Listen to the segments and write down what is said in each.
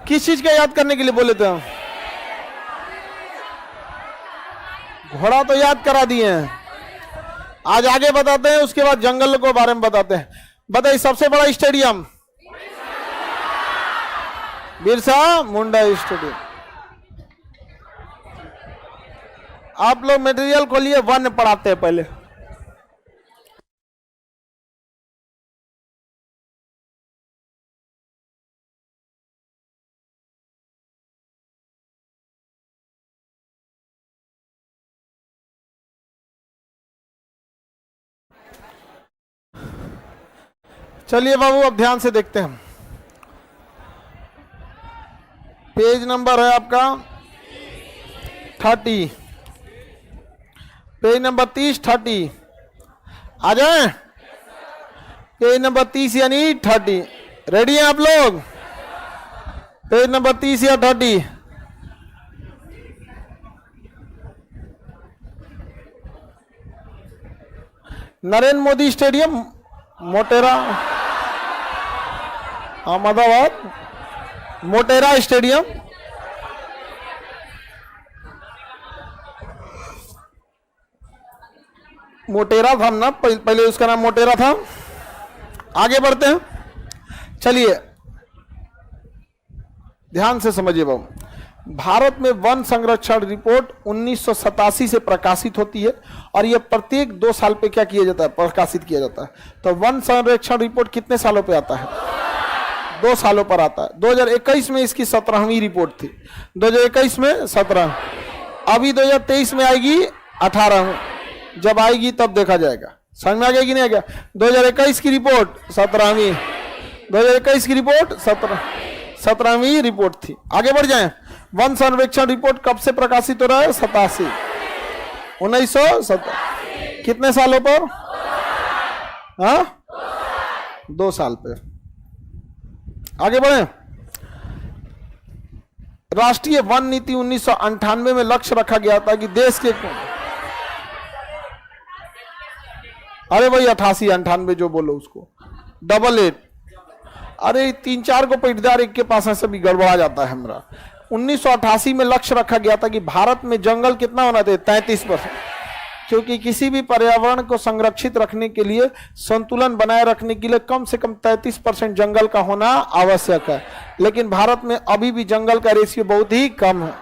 किस चीज का याद करने के लिए बोले थे हम? घोड़ा तो याद करा दिए हैं, आज आगे बताते हैं, उसके बाद जंगल को बारे में बताते हैं। बताइए सबसे बड़ा स्टेडियम? बिरसा मुंडा स्टेडियम। आप लोग मटेरियल खोलिए, वन पढ़ाते हैं पहले। चलिए बाबू अब ध्यान से देखते हैं। पेज नंबर है आपका 30, पेज नंबर 30 30 आ जाए। पेज नंबर 30 यानी 30। रेडी हैं आप लोग? पेज नंबर 30 या 30। Narendra Modi stadium Motera Ahmedabad, Motera stadium. मोटेरा था ना, पहले उसका नाम मोटेरा था। आगे बढ़ते हैं, चलिए ध्यान से समझिए बाबू। भारत में वन संरक्षण रिपोर्ट 1987 से प्रकाशित होती है और यह प्रत्येक 2 साल पे क्या किया जाता है? प्रकाशित किया जाता है। तो वन संरक्षण रिपोर्ट कितने सालों पे आता है? 2 सालों पर आता है। 2021 में इसकी 17वीं रिपोर्ट थी। 2021 में 17, अभी 2023 में आएगी 18वीं। जब आएगी तब देखा जाएगा। समझ में आ गया कि नहीं आ गया? 2021 की रिपोर्ट 17वीं, 2021 की रिपोर्ट 17वीं रिपोर्ट थी। आगे बढ़ जाएं। वन सर्वेक्षण रिपोर्ट कब से प्रकाशित हो रहा है? 87, 1970। कितने सालों पर? हाँ, 2 साल पे। आगे बढ़े। राष्ट्रीय वन नीति 1998 में लक्ष्य रखा गया था कि देश के, अरे भाई 88 98 जो बोलो उसको, 88। अरे 3-4 को पैटदार एक के पास ऐसे भी गड़बड़ा जाता है हमारा। 1988 में लक्ष्य रखा गया था कि भारत में जंगल कितना होना चाहिए? 33%। क्योंकि किसी भी पर्यावरण को संरक्षित रखने के लिए, संतुलन बनाए रखने के लिए कम से कम 33% जंगल का होना आवश्यक है। लेकिन भारत में अभी भी जंगल का रेशियो बहुत ही कम है।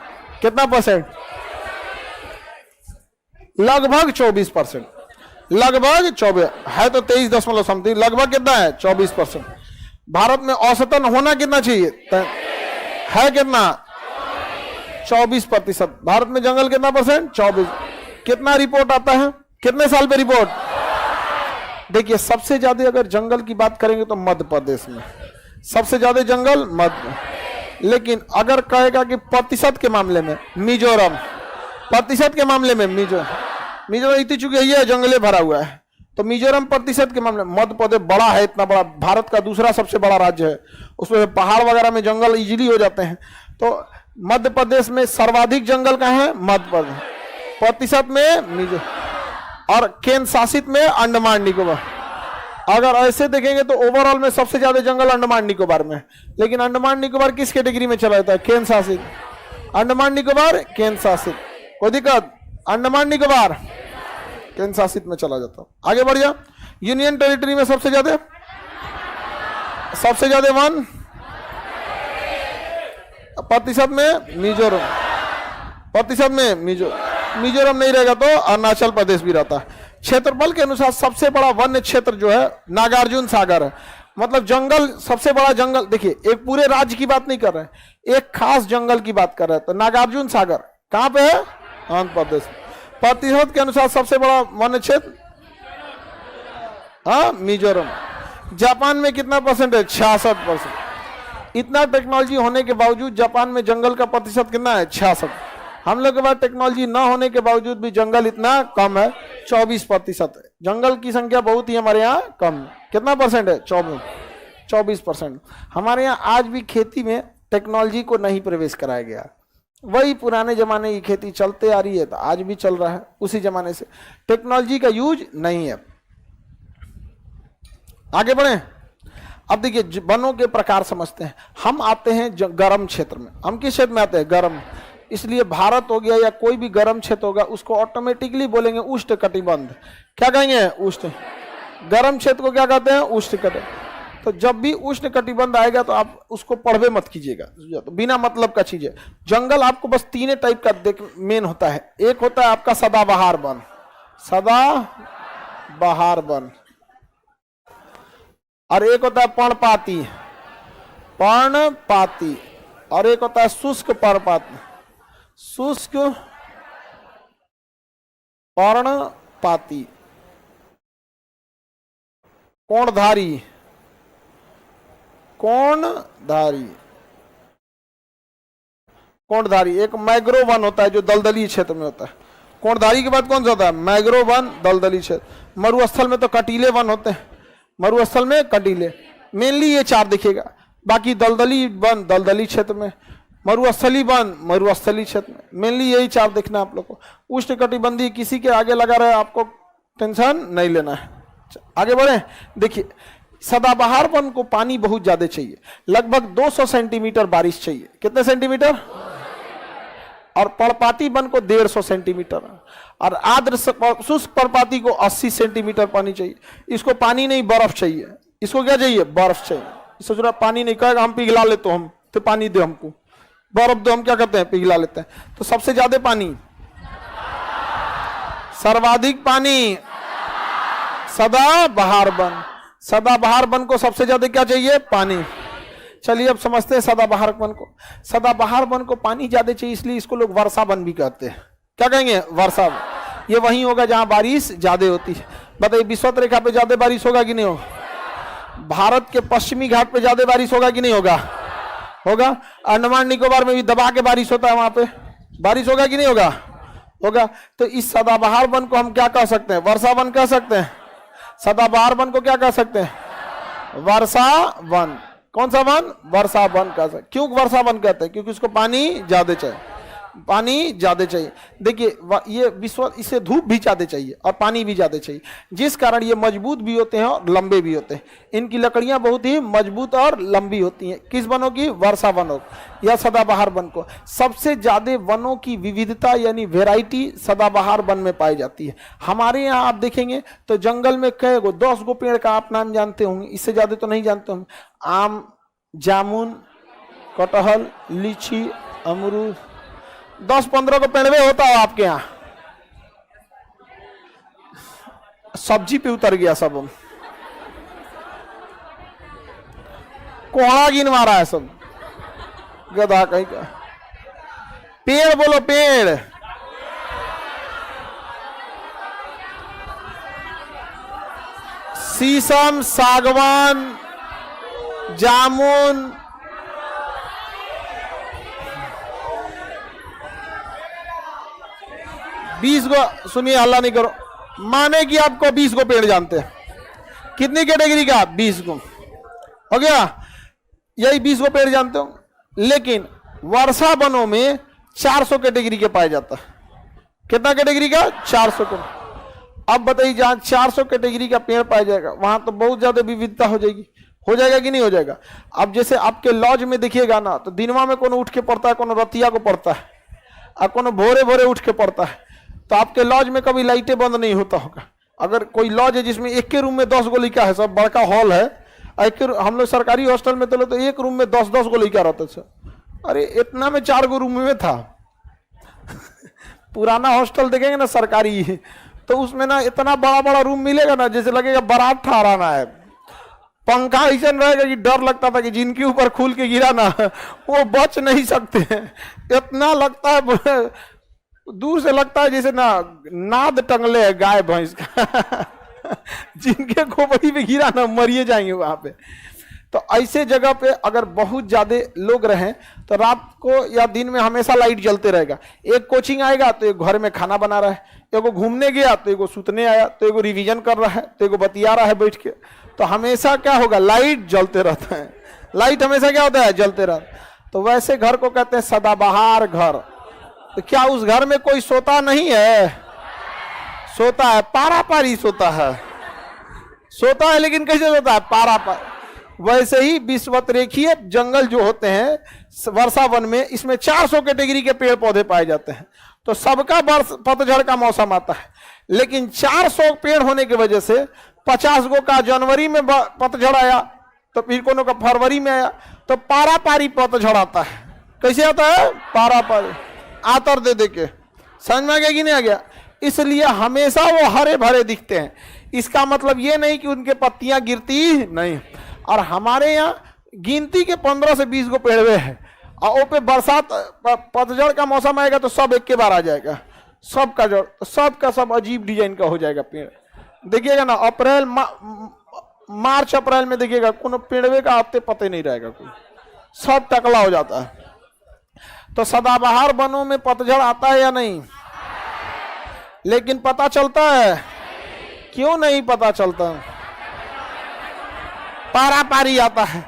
कितना परसेंट? लगभग 24%। लगभग 24 है, तो 23 दशमलव समथिंग, लगभग कितना है? 24%। भारत में औसतन होना कितना चाहिए? है कितना? 24%। भारत में जंगल कितना परसेंट? 24। कितना रिपोर्ट आता है? कितने साल पे रिपोर्ट? देखिए सबसे ज्यादा अगर जंगल की बात करेंगे तो मध्य प्रदेश में सबसे ज्यादा जंगल मध्य। लेकिन अगर कहेगा कि प्रतिशत के मामले में मिजोरम, प्रतिशत के मामले में मिजोरम इतनी चुकी है, जंगले भरा हुआ है। तो मिजोरम प्रतिशत के मामले में, मध्य प्रदेश बड़ा है, इतना बड़ा, भारत का दूसरा सबसे बड़ा राज्य है, उसमें पहाड़ वगैरह में जंगल इजीली हो जाते हैं। तो मध्य प्रदेश में सर्वाधिक जंगल कहाँ है? मध्य प्रदेश, प्रतिशत में मिजोरम, और केंद्र शासित में अंडमान निकोबार। अगर ऐसे देखेंगे तो ओवरऑल में सबसे ज्यादा जंगल अंडमान निकोबार में। लेकिन अंडमान निकोबार किस कैटेगरी में चला जाता है? केंद्र शासित। अंडमान निकोबार केंद्र शासित, कोई दिक्कत? अंडमान निकोबार केंद्र शासित में चला जाता। आगे बढ़ जा। यूनियन टेरिटरी में सबसे ज्यादा वन प्रतिशत में मिजोरम, प्रतिशत में मिजोरम नहीं रहेगा तो अरुणाचल प्रदेश भी रहता है। क्षेत्रफल के अनुसार सबसे बड़ा वन्य क्षेत्र जो है नागार्जुन सागर है। मतलब जंगल, सबसे बड़ा जंगल, देखिए एक पूरे राज्य की बात नहीं कर रहे हैं, एक खास जंगल की बात कर रहे हैं। तो नागार्जुन सागर कहां पे है? आंध्र प्रदेश। प्रतिशत के अनुसार सबसे बड़ा वन्य क्षेत्र मिजोरम। जापान में कितना परसेंट है? 66%। इतना टेक्नोलॉजी होने के बावजूद जापान में जंगल का प्रतिशत कितना है? 66। हम लोग के पास टेक्नोलॉजी न होने के बावजूद भी जंगल इतना कम है, 24% है। जंगल की संख्या बहुत ही हमारे यहाँ कम है। कितना परसेंट है? 24%। हमारे यहाँ आज भी खेती में टेक्नोलॉजी को नहीं प्रवेश कराया गया। वही पुराने जमाने की खेती चलते आ रही है, तो आज भी चल रहा है उसी जमाने से। टेक्नोलॉजी का यूज नहीं है। आगे बढ़े। अब देखिए वनों के प्रकार समझते हैं। हम आते हैं गर्म क्षेत्र में। हम किस क्षेत्र में आते हैं? गर्म। इसलिए भारत हो गया या कोई भी गर्म क्षेत्र होगा उसको ऑटोमेटिकली बोलेंगे उष्ण कटिबंध। क्या कहेंगे? उष्ण। गर्म क्षेत्र को क्या कहते हैं? उष्ण कटिबंध। तो जब भी उष्ण कटिबंध आएगा तो आप उसको पढ़वे मत कीजिएगा, तो बिना मतलब का चीज है। जंगल आपको बस 3 टाइप का देख मेन होता है। एक होता है आपका सदाबहार वन, सदाबहार वन, और एक होता है पर्णपाती, पर्णपाती, और एक होता है शुष्क पर्णपाती, शुष्क पर्णपाती, कोणधारी, कोणधारी, कोणधारी। एक मैग्रो वन होता है जो दलदली क्षेत्र में होता है। कोणधारी के बाद कौन सा होता है? मैग्रो वन, दलदली क्षेत्र। मरुस्थल में तो कटीले वन होते हैं, मरुस्थल में कटीले, मेनली ये 4 दिखेगा। बाकी दलदली वन दलदली क्षेत्र में, मरुस्थली वन मरुस्थली क्षेत्र में, मेनली यही 4 देखना है आप लोग को। उष्ण कटिबंधी किसी के आगे लगा रहे, आपको टेंशन नहीं लेना है। आगे बढ़े। देखिए सदाबहार वन को पानी बहुत ज्यादा चाहिए, लगभग 200 सेंटीमीटर बारिश चाहिए। कितने सेंटीमीटर? और पर्णपाती वन को 150 सेंटीमीटर, और आर्द्र शुष्क पर्णपाती को 80 सेंटीमीटर पानी चाहिए। इसको पानी नहीं बर्फ चाहिए। इसको क्या चाहिए? बर्फ चाहिए। सोच रहा पानी नहीं कहेगा हम पिघला लेते, हम तो पानी दे हमको, बर्फ दो, हम क्या करते हैं? पिघला लेते हैं। तो सबसे ज्यादा पानी, सर्वाधिक पानी सदाबहार वन। सदाबहार वन को सबसे ज्यादा क्या चाहिए? पानी। चलिए अब समझते हैं सदाबहार वन को। सदाबहार वन को पानी ज्यादा चाहिए, इसलिए इसको लोग वर्षा वन भी कहते हैं। क्या कहेंगे? वर्षा वन। ये वहीं होगा जहां बारिश ज्यादा होती है। बताइए विषुवत रेखा पे ज्यादा बारिश होगा कि नहीं होगा? भारत के पश्चिमी घाट पे ज्यादा बारिश होगा कि नहीं होगा? होगा। अंडमान निकोबार में भी दबा के बारिश होता है, वहां पे बारिश होगा कि नहीं होगा? होगा। तो इस सदाबहार वन को हम क्या कह सकते हैं? वर्षा वन कह सकते हैं। सदाबहार वन को क्या कह सकते हैं? वर्षा वन। कौन सा वन? वर्षा वन कह सकते। क्यों वर्षा वन कहते हैं? क्योंकि उसको पानी ज्यादा चाहिए, पानी ज्यादा चाहिए। देखिए ये विश्व, इसे धूप भी ज्यादा चाहिए और पानी भी ज्यादा चाहिए, जिस कारण ये मजबूत भी होते हैं और लंबे भी होते हैं। इनकी लकड़ियां बहुत ही मजबूत और लंबी होती हैं। किस वनों की? वर्षा वनों या सदाबहार वन को। सबसे ज्यादा वनों की विविधता यानी वेराइटी सदाबहार वन में पाई जाती है। हमारे यहाँ आप देखेंगे तो जंगल में कई गो 10 गो पेड़ का आप नाम जानते होंगे, इससे ज्यादा तो नहीं जानते होंगे। आम, जामुन, कटहल, लीची, अमरूद, 10-15 को पेड़वे होता है आपके यहाँ। सब्जी पे उतर गया सब, कोहड़ा गिनवा रहा है सब, गधा कहीं का। पेड़ बोलो, पेड़। शीशम, सागवान, जामुन, बीस गो। सुनिए हल्ला नहीं करो। माने कि आपको 20 गो पेड़ जानते हैं। कितनी कैटेगरी का? 20 गो। हो गया? यही 20 गो पेड़ जानते हो। लेकिन वर्षा वनों में 400 कैटेगरी के पाया जाता है। कितना कैटेगरी का? 400 का। अब बताइए जहां 400 कैटेगरी का पेड़ पाया जाएगा वहां तो बहुत ज्यादा विविधता हो जाएगी। हो जाएगा कि नहीं हो जाएगा? अब जैसे आपके लॉज में देखिएगा ना, तो दिनवा में कोनो उठ के पड़ता है, कोनो रतिया को पड़ता है, और कोनो भोरे भोरे उठ के पड़ता है। तो आपके लॉज में कभी लाइटें बंद नहीं होता होगा। अगर कोई लॉज है जिसमें एक के रूम में 10 गो लड़का है, सब बड़का हॉल है, हम लोग सरकारी हॉस्टल में तो एक रूम में 10-10 गो लड़का रहते थे। अरे इतना में 4 गो रूम में था। पुराना हॉस्टल देखेंगे ना सरकारी, तो उसमें ना इतना बड़ा बड़ा रूम मिलेगा ना, जैसे लगेगा बारात ठहराना है। पंखा ऐसा रहेगा कि डर लगता था कि जिनके ऊपर खुल के गिरा ना वो बच नहीं सकते हैं। इतना लगता है, दूर से लगता है जैसे ना नाद टंगले है गाय भैंस का। जिनके खोपड़ी पे गिरा ना मरिए जाएंगे वहां पे। तो ऐसे जगह पे अगर बहुत ज्यादा लोग रहें तो रात को या दिन में हमेशा लाइट जलते रहेगा। एक कोचिंग आएगा तो एक घर में खाना बना रहा है, एगो घूमने गया तो एगो सुतने आया, तो एगो रिवीजन कर रहा है, तो एगो बतिया रहा है बैठ के। तो हमेशा क्या होगा? लाइट जलते रहता है। लाइट हमेशा क्या होता है? जलते रहता। तो वैसे घर को कहते हैं सदाबहार घर। तो क्या उस घर में कोई सोता नहीं है? सोता है, पारा पारी सोता है। सोता है लेकिन कैसे सोता है? पारा पारी। वैसे ही विषुवत रेखीय जंगल जो होते हैं वर्षा वन में, इसमें 400 कैटेगरी के पेड़ पौधे पाए जाते हैं। तो सबका पतझड़ का मौसम आता है, लेकिन 400 पेड़ होने की वजह से 50 गो का जनवरी में पतझड़ आया, तो फिर कोनो का फरवरी में आया, तो पारा पारी पतझड़ आता है। कैसे आता है? पारा पारी, आतर दे दे के। समझ में आ गया कि नहीं आ गया? इसलिए हमेशा वो हरे भरे दिखते हैं। इसका मतलब ये नहीं कि उनके पत्तियां गिरती नहीं। और हमारे यहाँ गिनती के 15 से 20 गो पेड़वे हैं, और वो पे बरसात पतझड़ का मौसम आएगा तो सब एक के बार आ जाएगा, सबका जड़, सबका सब अजीब डिजाइन का हो जाएगा पेड़। देखिएगा ना, अप्रैल मार्च अप्रैल में देखिएगा कोनो पेड़वे का आपते पते नहीं रहेगा, कोई सब टकला हो जाता है। तो सदाबहार वनों में पतझड़ आता है या नहीं? लेकिन पता चलता है? क्यों नहीं पता चलता? पारा पारी आता है।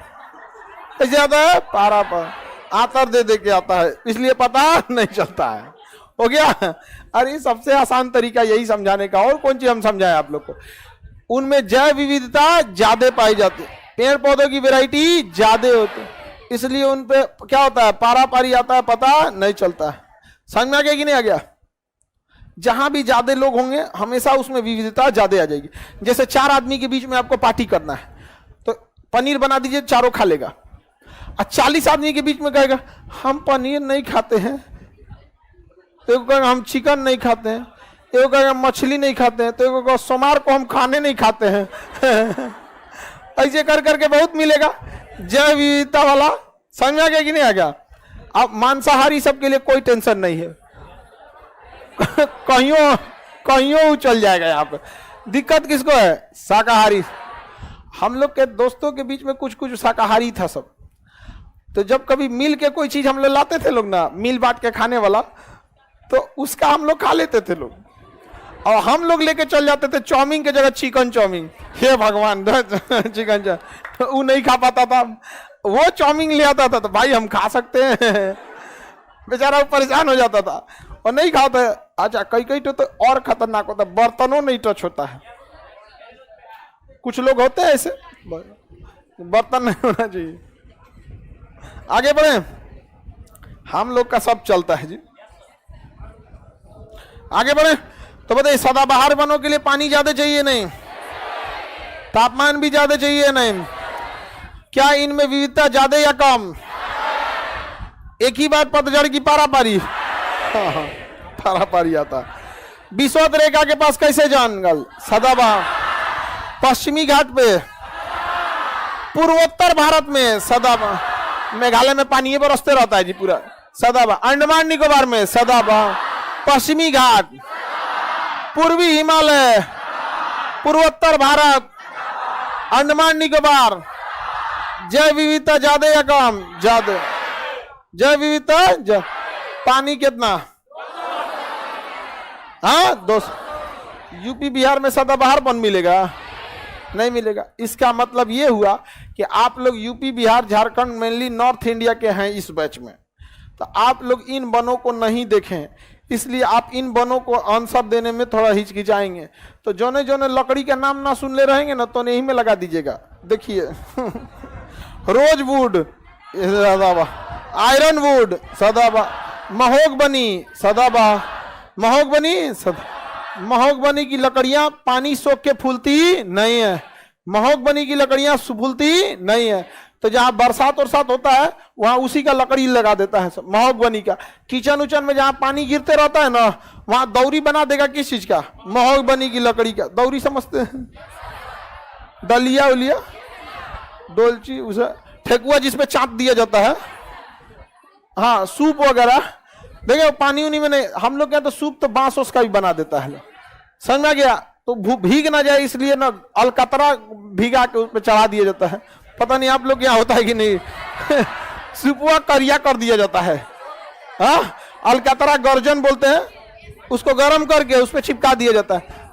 कैसे आता है? पारा पार, आतर दे दे के आता है, इसलिए पता नहीं चलता है। हो गया? अरे सबसे आसान तरीका यही समझाने का, और कौन चीज हम समझाएं आप लोग को? उनमें जैव विविधता ज्यादा पाई जाती है, पेड़ पौधों की वैरायटी ज्यादा होती है, इसलिए उन पे क्या होता है? पारा पारी आता है, पता नहीं चलता है। समझ में आ गया कि नहीं आ गया? जहां भी ज्यादा लोग होंगे हमेशा उसमें विविधता ज्यादा आ जाएगी। जैसे 4 आदमी के बीच में आपको पार्टी करना है, तो पनीर बना दीजिए, चारों खा लेगा। और 40 आदमी के बीच में कहेगा हम पनीर नहीं खाते हैं, तो कहेगा हम चिकन नहीं खाते हैं, तो कहेगा मछली नहीं खाते हैं, तो कहेगा सोमवार को हम खाने नहीं खाते हैं। ऐसे कर करके बहुत मिलेगा जैव विविधता वाला। समझ में आ गया कि नहीं आ गया? अब मांसाहारी सबके लिए कोई टेंशन नहीं है। कहियों चल जाएगा। यहाँ पे दिक्कत किसको है? शाकाहारी। हम लोग के दोस्तों के बीच में कुछ कुछ शाकाहारी था सब, तो जब कभी मिल के कोई चीज हम लोग लाते थे लोग ना, मिल बांट के खाने वाला, तो उसका हम लोग खा लेते थे लोग। और हम लोग लेके चल जाते थे चाउमीन के जगह चिकन चाउमीन। हे भगवान, चिकन वो नहीं खा पाता था, वो चाउमीन ले आता था, तो भाई हम खा सकते हैं। बेचारा परेशान हो जाता था और नहीं खाता। अच्छा, कई कई तो और खतरनाक होता है, बर्तनों नहीं टच होता है। कुछ लोग होते हैं ऐसे, बर्तन नहीं होना चाहिए। आगे बढ़े, हम लोग का सब चलता है जी। आगे बढ़े तो बताइए, सदाबहार वनों के लिए पानी ज्यादा चाहिए नहीं? तापमान भी ज्यादा चाहिए नहीं? क्या इनमें विविधता ज्यादा या कम? एक ही बात पतझड़ की पारा पारी। हाँ, पारा पारी आता। विषुवत रेखा के पास कैसे जंगल? सदाबहार। पश्चिमी घाट पे, पूर्वोत्तर भारत में सदाबहार। मेघालय में पानी बरसते रहता है जी पूरा, सदाबहार। अंडमान निकोबार में सदाबहार। पश्चिमी घाट, पूर्वी हिमालय, पूर्वोत्तर भारत, अंडमान निकोबार। जैव विविधता ज्यादा या कम? ज्यादा। जैव विविधता पानी कितना? हाँ, 200। यूपी बिहार में सदाबहार वन मिलेगा? नहीं मिलेगा। इसका मतलब ये हुआ कि आप लोग UP Bihar Jharkhand mainly north India के हैं इस बैच में, तो आप लोग इन वनों को नहीं देखें, इसलिए आप इन वनों को आंसर देने में थोड़ा हिचकिचाएंगे। तो जोने जोने लकड़ी का नाम ना सुन ले रहेंगे ना, तो यही में लगा दीजिएगा। देखिए रोजवुड सदाबहार, आयरन वुड सदाबहार, महोगबनी सदाबहार। महोगबनी की लकड़ियां पानी सोख के फूलती नहीं है। महोगबनी की लकड़ियां फूलती नहीं है, तो जहां बरसात वरसात होता है वहां उसी का लकड़ी लगा देता है महोगबनी का। किचन उचन में जहां पानी गिरते रहता है ना, वहां दौरी बना देगा। किस चीज का? महोगबनी की लकड़ी का। दौरी समझते हैं? दलिया उलिया, डोलची, उसे ठेकुआ जिसपे चाप दिया जाता है। हाँ, सूप वगैरह। देखिए पानी उनी में नहीं, हम लोग क्या तो सूप तो बांस उसका भी बना देता है। समझ में आ गया? तो भीग ना जाए इसलिए ना अलकतरा भीगा के उस पर चढ़ा दिया जाता है। पता नहीं आप लोग यहाँ होता है कि नहीं। सूपुआ करिया कर दिया जाता है। हाँ, अलकतरा गर्जन बोलते हैं, उसको गर्म करके उस पर चिपका दिया जाता है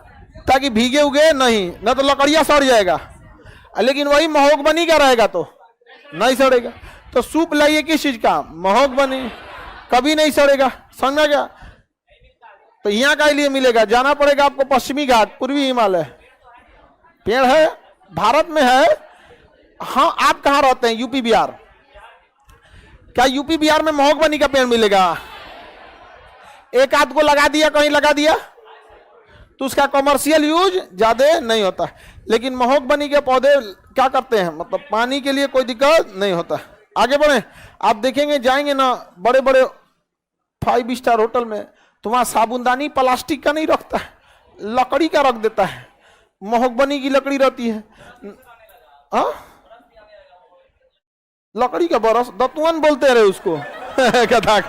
ताकि भीगे उगे नहीं, ना तो लकड़ियां सड़ जाएगा। लेकिन वही महोगबनी का रहेगा तो नहीं सड़ेगा। तो सूप लाइए किस चीज का? महोगबनी, कभी नहीं सड़ेगा। समझ में गया? तो यहाँ का लिए मिलेगा, जाना पड़ेगा आपको पश्चिमी घाट, पूर्वी हिमालय। पेड़ है, भारत में है, हाँ, आप कहाँ रहते हैं? यूपी बिहार। क्या यूपी बिहार में महोगबनी का पेड़ मिलेगा? एक आध को लगा दिया, कहीं लगा दिया तो उसका कमर्शियल यूज ज्यादा नहीं होता। लेकिन महोगबनी के पौधे क्या करते हैं, मतलब पानी के लिए कोई दिक्कत नहीं होता। आगे बढ़े, आप देखेंगे जाएंगे ना बड़े बड़े 5 स्टार होटल में, तो वहां साबुनदानी प्लास्टिक का नहीं रखता है, लकड़ी का रख देता है, महोगबनी की लकड़ी रहती है। हाँ, लकड़ी का बरस, दतुअन बोलते रहे उसको। कथा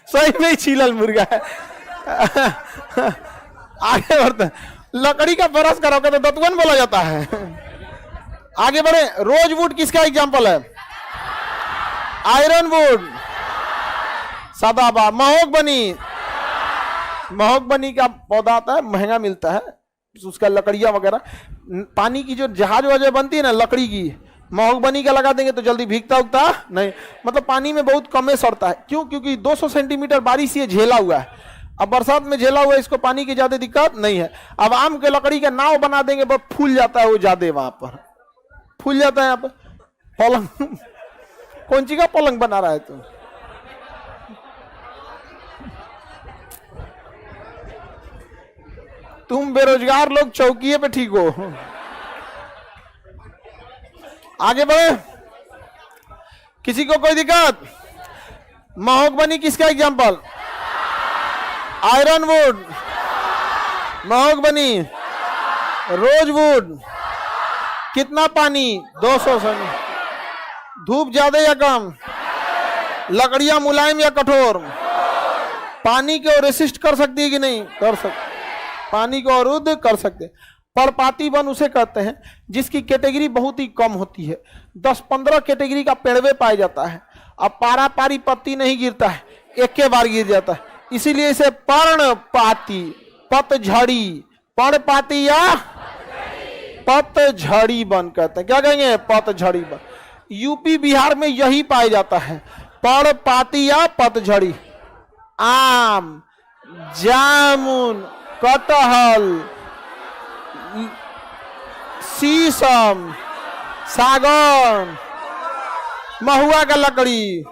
सही में ही छीलल मुर्गा है। आगे बढ़ते हैं, लकड़ी का बरस करोगे तो दतुअन बोला जाता है। आगे बढ़े, रोजवुड किसका एग्जाम्पल है? आयरनवुड, सदाबहार। महोगबनी, महोगबनी का पौधा आता है, महंगा मिलता है, उसका लकड़ियां वगैरह। पानी की जो जहाज वजह बनती है ना लकड़ी की, महोगबनी का लगा देंगे तो जल्दी भीगता उगता नहीं, मतलब पानी में बहुत कम सड़ता है। क्यों? क्योंकि 200 सेंटीमीटर बारिश ये झेला हुआ है, अब बरसात में झेला हुआ है, इसको पानी की ज्यादा दिक्कत नहीं है। अब आम के लकड़ी का नाव बना देंगे, बस फूल जाता है वो ज्यादा, वहां पर फूल जाता है। यहाँ पर पलंग, कौन सी का पलंग बना रहा है तू? तुम बेरोजगार लोग चौकीए पे ठीक हो। आगे बढ़े, किसी को कोई दिक्कत? महोगबनी किसका एग्जाम्पल? Ironwood, महोगबनी, rosewood. कितना पानी? 200 से। धूप ज्यादा या कम? लकड़ियां मुलायम या कठोर? पानी को रेसिस्ट कर सकती है कि नहीं? कर सकती, पानी को अवरुद्ध कर सकते। पर्णपाती वन उसे कहते हैं जिसकी कैटेगरी बहुत ही कम होती है, 10-15 कैटेगरी का पेड़वे पाया जाता है। अब पारा पारी पत्ती नहीं गिरता है, एक के बार गिर जाता है, इसीलिए इसे पर्णपाती, पतझड़ी, पर्णपाती या पतझड़ी वन कहते हैं। क्या कहेंगे? पतझड़ी वन। यूपी बिहार में यही पाया जाता है, पर्णपाती या पतझड़ी। आम, जामुन, कटहल, शीशम, सागौन, महुआ का लकड़ी,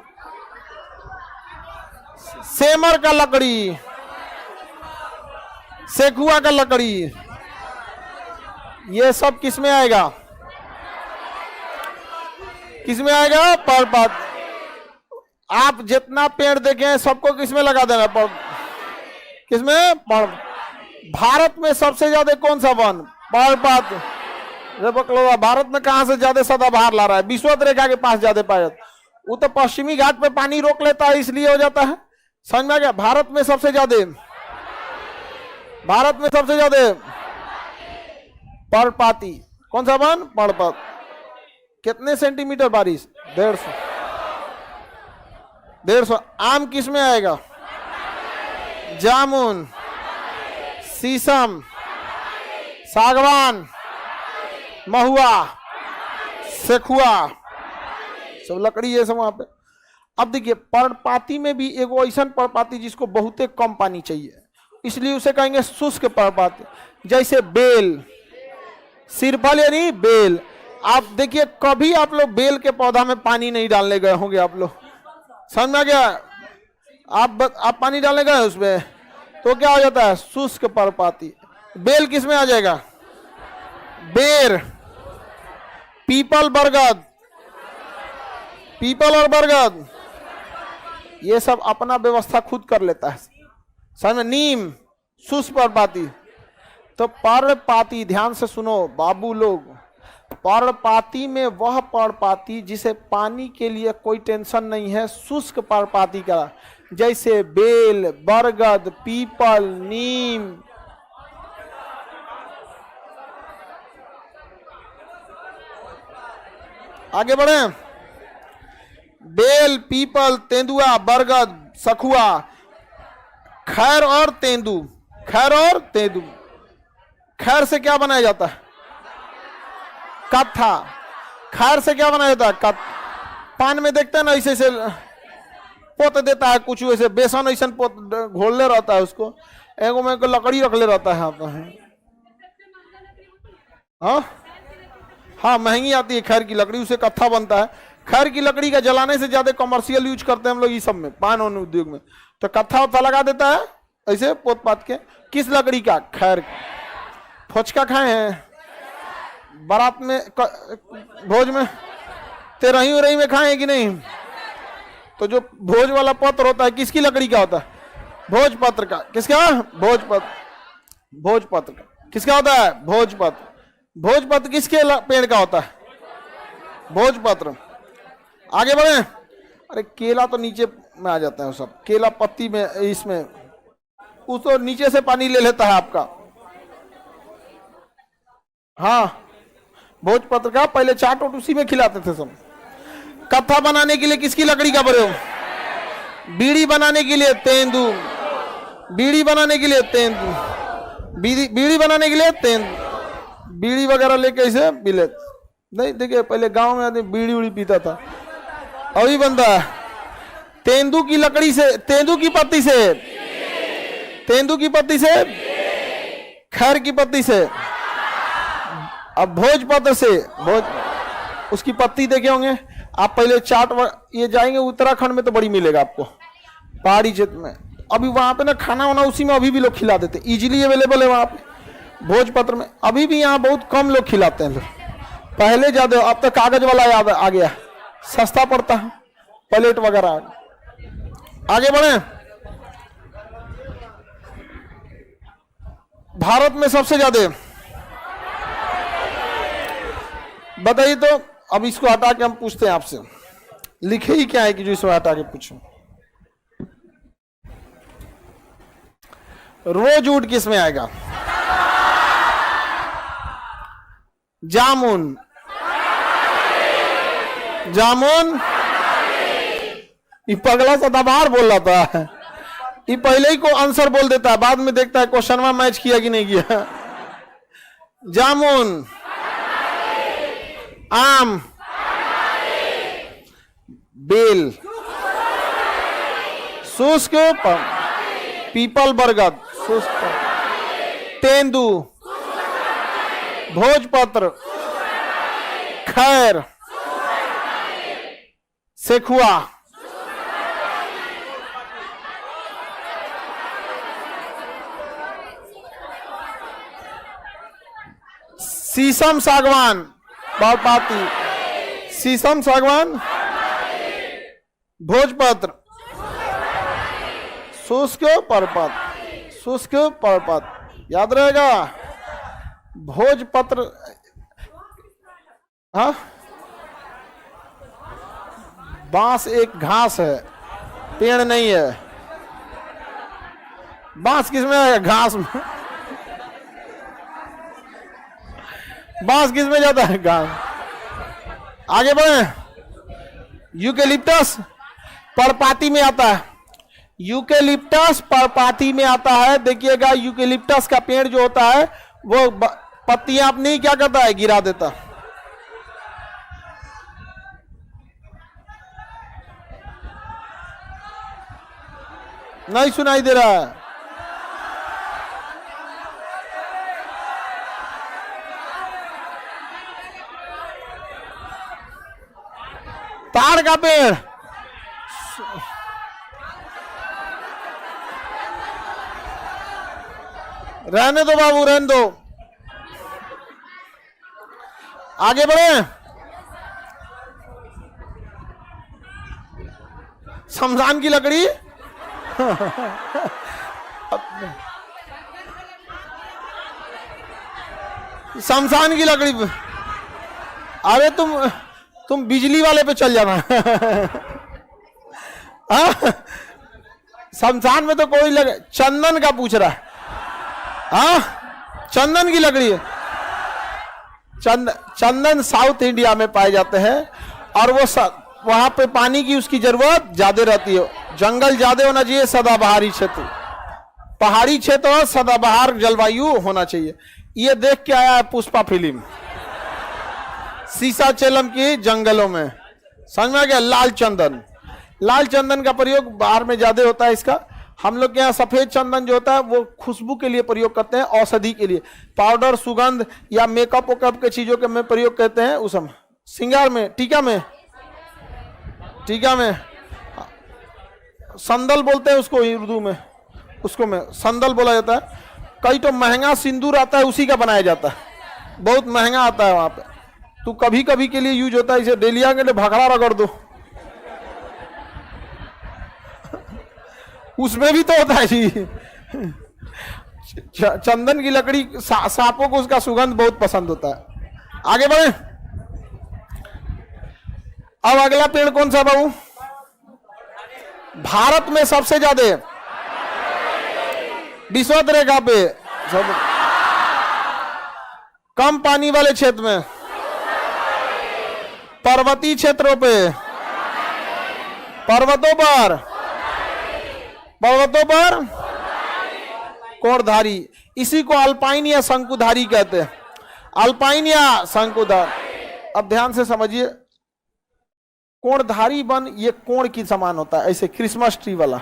सेमर का लकड़ी, सेखुआ का लकड़ी, ये सब किस में आएगा? किस में आएगा? पर्णपात। आप जितना पेड़ देखें सबको किस में लगा देना? किसमें? भारत में सबसे ज्यादा कौन सा वन? पर्णपात। भारत में कहां से ज्यादा सदाबहार ला रहा है? विषुवत रेखा के पास ज्यादा पाया जाता, वो तो पश्चिमी घाट पे पानी रोक लेता है, इसलिए हो जाता है। समझ में आ गया? भारत में सबसे ज्यादा, भारत में सबसे ज्यादा पर्णपाती कौन सा वन? पर्णपात। कितने सेंटीमीटर बारिश? 150। 150। आम किस में आएगा? जामुन, शीशम, सागवान, महुआ, सेखुआ, सब लकड़ी है सब वहां पे। अब देखिए, पर्णपाती में भी एक ऐसा पर्णपाती जिसको बहुते कम पानी चाहिए, इसलिए उसे कहेंगे शुष्क पर्णपाती। जैसे बेल, सिरफल यानी बेल। आप देखिए, कभी आप लोग बेल के पौधा में पानी नहीं डालने गए होंगे, आप लोग समझ में आ गया? आप पानी डालने गए उसमें तो क्या हो जाता है? शुष्क पर्णपाती। बेल किस में आ जाएगा? बेर, पीपल, बरगद, पीपल और बरगद, ये सब अपना व्यवस्था खुद कर लेता है। समझ में? नीम, शुष्क पर्णपाती। तो पर्णपाती, ध्यान से सुनो बाबू लोग, पर्णपाती में वह पर्णपाती जिसे पानी के लिए कोई टेंशन नहीं है, शुष्क पर्णपाती का, जैसे बेल, बरगद, पीपल, नीम। आगे बढ़े, बेल, पीपल, तेंदुआ, बरगद, सखुआ, खैर और तेंदू। खैर और तेंदू। खैर से क्या बनाया जाता है? कत्था। खैर से क्या बनाया जाता है? पान में देखते हैं ना, ऐसे ऐसे पोत देता है कुछ, वैसे बेसन ऐसा पोत घोलने रहता है उसको, एगो में को लकड़ी रख ले रहता है यहाँ पे। हाँ हाँ, महंगी आती है खैर की लकड़ी, उसे कत्था बनता है। खैर की लकड़ी का जलाने से ज्यादा कमर्शियल यूज करते हैं हम लोग ये सब में, पान वान उद्योग में। तो कत्था उत्था लगा देता है ऐसे पोत पात के। किस लकड़ी का? खैर। फोचका खाए हैं बारात में, भोज में, तेरही उरही में खाए हैं कि नहीं? तो जो भोज वाला पत्र होता है किसकी लकड़ी का होता है? भोजपत्र का। किसका? भोजपत्र। भोजपत्र का किसका होता है? भोजपत्र। भोजपत्र किसके पेड़ का होता है? भोजपत्र। आगे बढ़े। अरे केला तो नीचे में आ जाता है सब, केला पत्ती में, इसमें उस तो नीचे से पानी ले लेता है आपका। हाँ, भोजपत्र का पहले चाट ओट उसी में खिलाते थे सब। कत्था बनाने के लिए किसकी लकड़ी का प्रयोग? बीड़ी बनाने के लिए तेंदू। बीड़ी बनाने के लिए तेंदू। बीड़ी बनाने के लिए तेंदू। बीड़ी वगैरह लेके ऐसे पीले नहीं। देखिए पहले गांव में आदमी बीड़ी उड़ी पीता था, अभी बनता है तेंदू की लकड़ी से, तेंदू की पत्ती से, तेंदू की पत्ती से, खैर की पत्ती से। अब भोजपत्र से, भोज उसकी पत्ती देखे होंगे आप। पहले चाट ये जाएंगे उत्तराखंड में तो बड़ी मिलेगा आपको, पहाड़ी क्षेत्र में। अभी वहां पे ना खाना वाना उसी में अभी भी लोग खिला देते, इजीली अवेलेबल है वहां पे भोजपत्र में। अभी भी यहाँ बहुत कम लोग खिलाते हैं लोग, पहले ज्यादा। अब तो कागज वाला याद आ गया, सस्ता पड़ता है, प्लेट वगैरह। आगे बढ़े। भारत में सबसे ज्यादा, बताइए तो। अब इसको हटा के हम पूछते हैं आपसे, लिखे ही क्या है कि जो इसको हटा के पूछूं? रोज ऊट किस में आएगा? जामुन। जामुन। ये पगला सदाबहार बोल रहा था, ये पहले ही को आंसर बोल देता है, बाद में देखता है क्वेश्चन में मैच किया कि नहीं किया। जामुन, आम, बेल, शुष्क, पीपल, बरगद, शुष्क, तेंदू, भोजपत्र, खैर, सेखुआ। शीशम, सागवान, बालपाती, शीशम, सागवान, भोजपत्र, शुष्क, पर्वत, शुष्क, पर्वत। याद रहेगा भोजपत्र। हाँ, बांस एक घास है, पेड़ नहीं है। बांस किसमें है? घास में। बांस किस में जाता है? घास। आगे बढ़े। यूकेलिप्टस पर्णपाती में आता है। यूकेलिप्टस पर्णपाती में आता है। देखिएगा यूकेलिप्टस का पेड़ जो होता है वो पत्तियां अपनी क्या करता है? गिरा देता। नहीं सुनाई दे रहा है? ताड़ का पेड़, रहने दो बाबू, रहने दो। आगे बढ़े। शमशान की लकड़ी। शमशान की लकड़ी। अरे तुम बिजली वाले पे चल जाना। शमशान में तो कोई लगे। चंदन का पूछ रहा है। हाँ, चंदन की लकड़ी है। चंदन साउथ इंडिया में पाए जाते हैं और वो वहां पे पानी की उसकी जरूरत ज्यादा रहती है। जंगल ज्यादा होना चाहिए, सदाबहारी क्षेत्र, पहाड़ी क्षेत्र और सदाबहार जलवायु होना चाहिए। ये देख के आया है पुष्पा फिल्म, सीसाचेलम की जंगलों में। समझ में आ गया? लाल चंदन। लाल चंदन का प्रयोग बाहर में ज्यादा होता है इसका, हम लोग के यहाँ सफेद चंदन जो होता है वो खुशबू के लिए प्रयोग करते हैं, औषधि के लिए, पाउडर, सुगंध या मेकअप वेकअप के चीजों के में प्रयोग करते हैं, उस समय श्रृंगार में, टीका में, टीका में संदल बोलते हैं उसको उर्दू में, उसको में संदल बोला जाता है। कई तो महंगा सिंदूर आता है उसी का बनाया जाता है, बहुत महंगा आता है वहां पे, तो कभी कभी के लिए यूज होता है, इसे डेलिया के लिए भगड़ा रगड़ दो उसमें भी तो होता है जी चंदन की लकड़ी, सांपों को उसका सुगंध बहुत पसंद होता है। आगे बढ़े। अब अगला पेड़ कौन सा बाबू? भारत में सबसे ज्यादा विषुवत रेखा पे कम पानी वाले क्षेत्र में, पर्वतीय क्षेत्रों पे, पर्वतों पर, पर्वतों पर कोणधारी, इसी को अल्पाइन या शंकुधारी कहते हैं, अल्पाइन या शंकुधार। अब ध्यान से समझिए, कोणधारी वन ये कोण की समान होता है, ऐसे क्रिसमस ट्री वाला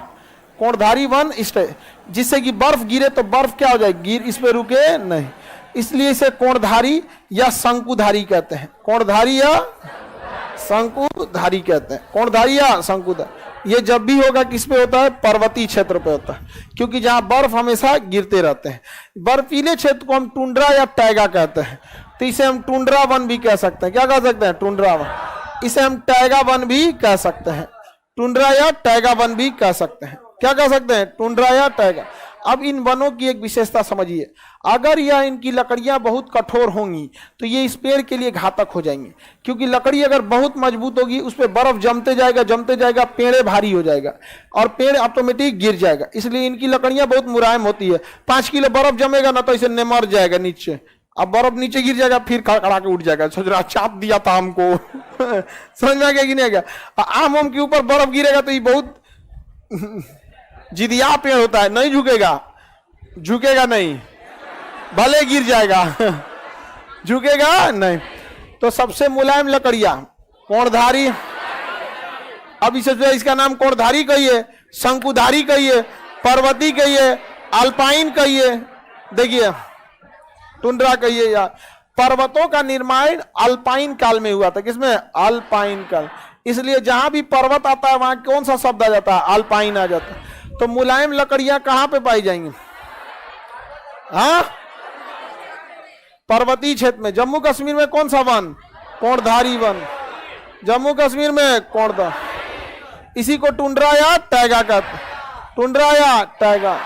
कोणधारी वन, इस जिससे कि बर्फ गिरे तो बर्फ क्या हो जाए, गिर इस पे रुके नहीं, इसलिए इसे कोणधारी या शंकुधारी कहते हैं, कोणधारी या शंकुधारी कहते हैं, कोणधारी या शंकुधारी। ये जब भी होगा किस पे होता है, पर्वतीय क्षेत्र पे होता है, क्योंकि जहां बर्फ हमेशा गिरते रहते हैं। बर्फीले क्षेत्र को हम टुंड्रा या टैगा कहते हैं, तो इसे हम टुंड्रा वन भी कह सकते हैं। क्या कह सकते हैं? Tundra one. इसे हम टैगा वन भी कह सकते हैं, टुंड्रा या टैगा वन भी कह सकते हैं। क्या कह सकते हैं? टुंड्रा या टैगा। अब इन वनों की एक विशेषता समझिए, अगर यह इनकी लकड़ियां बहुत कठोर होंगी तो ये इस पेड़ के लिए घातक हो जाएंगी, क्योंकि लकड़ी अगर बहुत मजबूत होगी उस पर बर्फ जमते जाएगा, पेड़े भारी हो जाएगा और पेड़ ऑटोमेटिक गिर जाएगा। इसलिए इनकी लकड़ियां बहुत मुलायम होती है। 5 किलो बर्फ जमेगा ना तो इसे निमर जाएगा नीचे, अब बर्फ नीचे गिर जाएगा, फिर खड़खड़ा के उठ जाएगा, सोच रहा चाप दिया था हमको समझ में आ गया कि नहीं आ गया? आम के ऊपर बर्फ गिरेगा तो ये बहुत जिदिया पेड़ होता है, नहीं झुकेगा, झुकेगा नहीं, भले गिर जाएगा झुकेगा नहीं। तो सबसे मुलायम लकड़ियां कोणधारी, अब इसे जो है इसका नाम कोणधारी कहिए, शंकुधारी कहिए, पर्वती कहिए, अल्पाइन कहिए, देखिए टुंड्रा कहिए। या पर्वतों का निर्माण अल्पाइन काल में हुआ था। किसमें? अल्पाइन काल। इसलिए जहां भी पर्वत आता है वहां कौन सा शब्द आ जाता है? अल्पाइन आ जाता है। तो मुलायम लकड़ियां कहां पे पाई जाएंगी? हाँ, पर्वतीय क्षेत्र में। जम्मू कश्मीर में कौन सा वन? कोणधारी वन। जम्मू कश्मीर में कोणधारी, इसी को टुंड्रा या टैगा कहते, टुंड्रा या टैगा,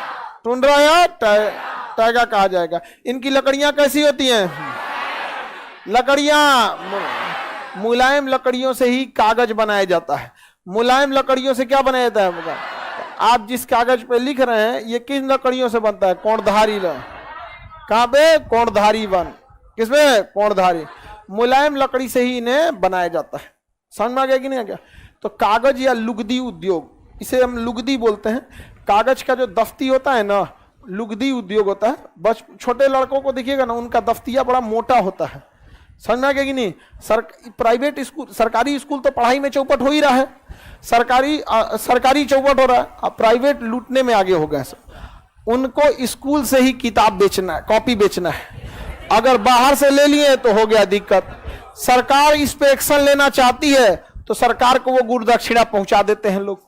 टुंड्रा या टैगा कहा जाएगा। इनकी लकड़ियां कैसी होती हैं? लकड़ियां मुलायम लकड़ियों से ही कागज बनाया जाता है। मुलायम लकड़ियों से क्या बनाया जाता है? आप जिस कागज पे लिख रहे हैं ये किन लकड़ियों से बनता है? कोणधारी। कहां पे? कोणधारी वन। किसमें? कोणधारी। मुलायम लकड़ी से ही इन्हें बनाया जाता है। समझ में आ गया कि नहीं आ गया? तो कागज या लुगदी उद्योग, इसे हम लुगदी बोलते हैं। कागज का जो दफ्ती होता है ना, लुगदी उद्योग होता है। बस छोटे लड़कों को देखिएगा ना, उनका दफ्तिया बड़ा मोटा होता है। समझ में आ गया कि नहीं? प्राइवेट स्कूल, सरकारी स्कूल तो पढ़ाई में चौपट हो ही रहा है, सरकारी चौपट हो रहा है। अब प्राइवेट लूटने में आगे हो गए सब। उनको स्कूल से ही किताब बेचना है, कॉपी बेचना है। अगर बाहर से ले लिए तो हो गया दिक्कत। सरकार इस पे एक्शन लेना चाहती है तो सरकार को वो गुरुदक्षिणा पहुंचा देते हैं लोग।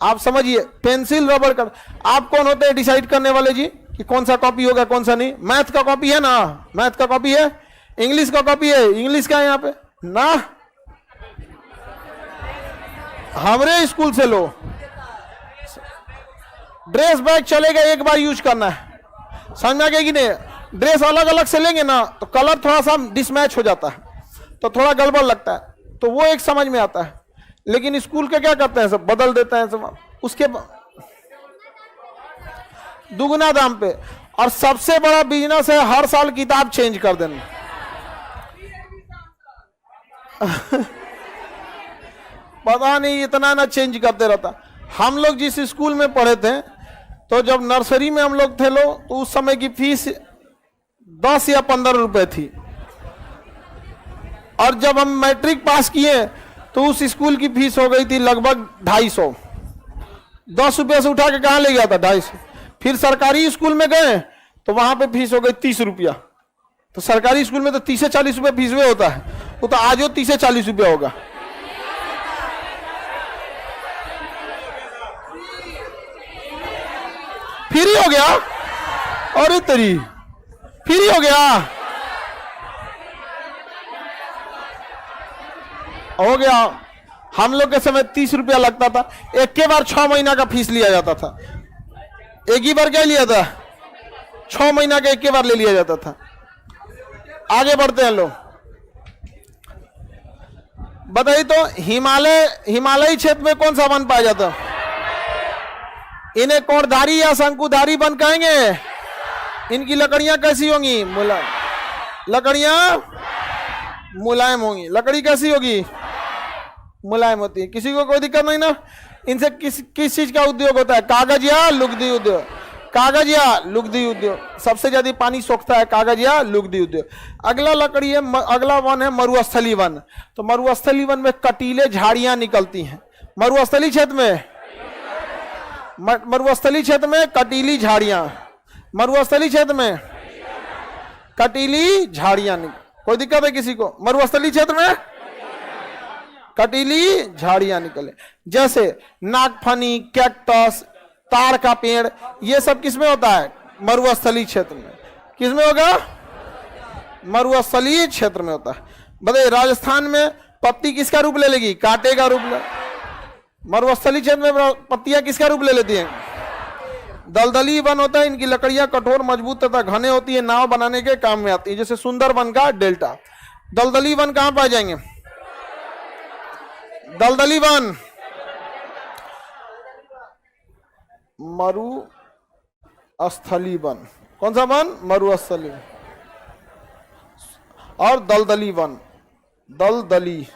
आप समझिए, पेंसिल रबड़ का आप कौन होते हैं डिसाइड करने वाले जी कि कौन सा कॉपी होगा कौन सा नहीं? मैथ का कॉपी है ना, मैथ का कॉपी है, इंग्लिश का कॉपी है, इंग्लिश का है यहाँ पे ना, हमारे स्कूल से लो। ड्रेस बैग चलेगा, एक बार यूज करना है। समझ में आ गया कि नहीं? ड्रेस अलग अलग से लेंगे ना तो कलर थोड़ा सा डिसमैच हो जाता है, तो थोड़ा गड़बड़ लगता है, तो वो एक समझ में आता है। लेकिन स्कूल के क्या करते हैं, सब बदल देते हैं सब, उसके दुगुना दाम पे। और सबसे बड़ा बिजनेस है हर साल किताब चेंज कर देना पता नहीं इतना ना चेंज करते रहता। हम लोग जिस स्कूल में पढ़े थे तो जब नर्सरी में हम लोग थे लोग, तो उस समय की फीस 10 या 15 रुपए थी, और जब हम मैट्रिक पास किए तो उस स्कूल की फीस हो गई थी लगभग 250। 10 रुपया से उठा के कहाँ ले गया था? 250। फिर सरकारी स्कूल में गए तो वहां पे फीस हो गई 30 रुपया। तो सरकारी स्कूल में तो 30 से 40 रुपया फीस में होता है, वो तो आज वो 30 से 40 रुपया होगा। फ्री हो गया? अरे तेरी, फ्री हो गया? हो गया। हम लोग के समय 30 रुपया लगता था, एक के बार 6 महीना का फीस लिया जाता था। एक ही बार क्या लिया था? 6 महीना का एक के बार ले लिया जाता था। आगे बढ़ते हैं लोग। बताइए तो हिमालयी क्षेत्र में कौन सा वन पाया जाता है? इन्हें कोणधारी या शंकुधारी वन कहेंगे। इनकी लकड़ियां कैसी होंगी? लकड़ियां मुलायम होंगी। लकड़ी कैसी होगी? मुलायम होती है। किसी को कोई दिक्कत नहीं ना? इनसे किस चीज का उद्योग होता है? कागज या लुगदी उद्योग? कागज या लुगदी उद्योग। सबसे ज्यादा पानी सोखता है कागज या लुगदी उद्योग। अगला लकड़ी है, अगला वन है मरुस्थली वन। तो मरुस्थली वन में कटीले झाड़ियां निकलती हैं। मरुस्थली क्षेत्र में कटीली झाड़ियां, मरुस्थली क्षेत्र में कटीली झाड़ियां। कोई दिक्कत है किसी को? मरुस्थली क्षेत्र में कटीली झाड़ियां निकले, जैसे नागफनी, कैक्टस, ताड़ का पेड़, ये सब किसमें होता है? मरुस्थली क्षेत्र में। किसमें होगा? मरुस्थली क्षेत्र में होता है। बताइए राजस्थान में पत्ती किसका रूप ले लेगी? कांटे का रूप ले। मरुस्थली क्षेत्र में पत्तियां किसका रूप ले लेती हैं? दलदली वन होता है। इनकी लकड़ियां कठोर, मजबूत तथा घने होती है, नाव बनाने के काम में आती है, जैसे सुंदरबन का डेल्टा। दलदली वन कहां पाए जाएंगे? दलदली वन मरुस्थली वन। कौन सा वन? मरुस्थली। और दलदली वन, दलदली।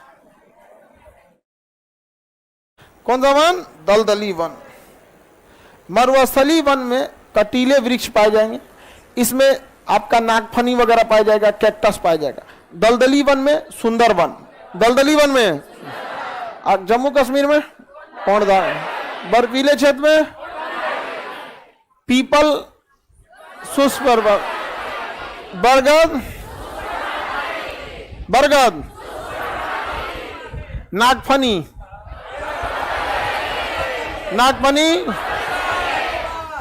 कौन सा वन? दलदली वन। मरुस्थली वन में कटीले वृक्ष पाए जाएंगे। इसमें आपका नागफनी वगैरह पाया जाएगा, कैक्टस पाया जाएगा। दलदली वन में सुंदरबन। दलदली वन में जम्मू कश्मीर में कोणधार। बर्फीले क्षेत्र में पीपल, शुष्क बरगद, बरगद, नागफनी, नागफनी,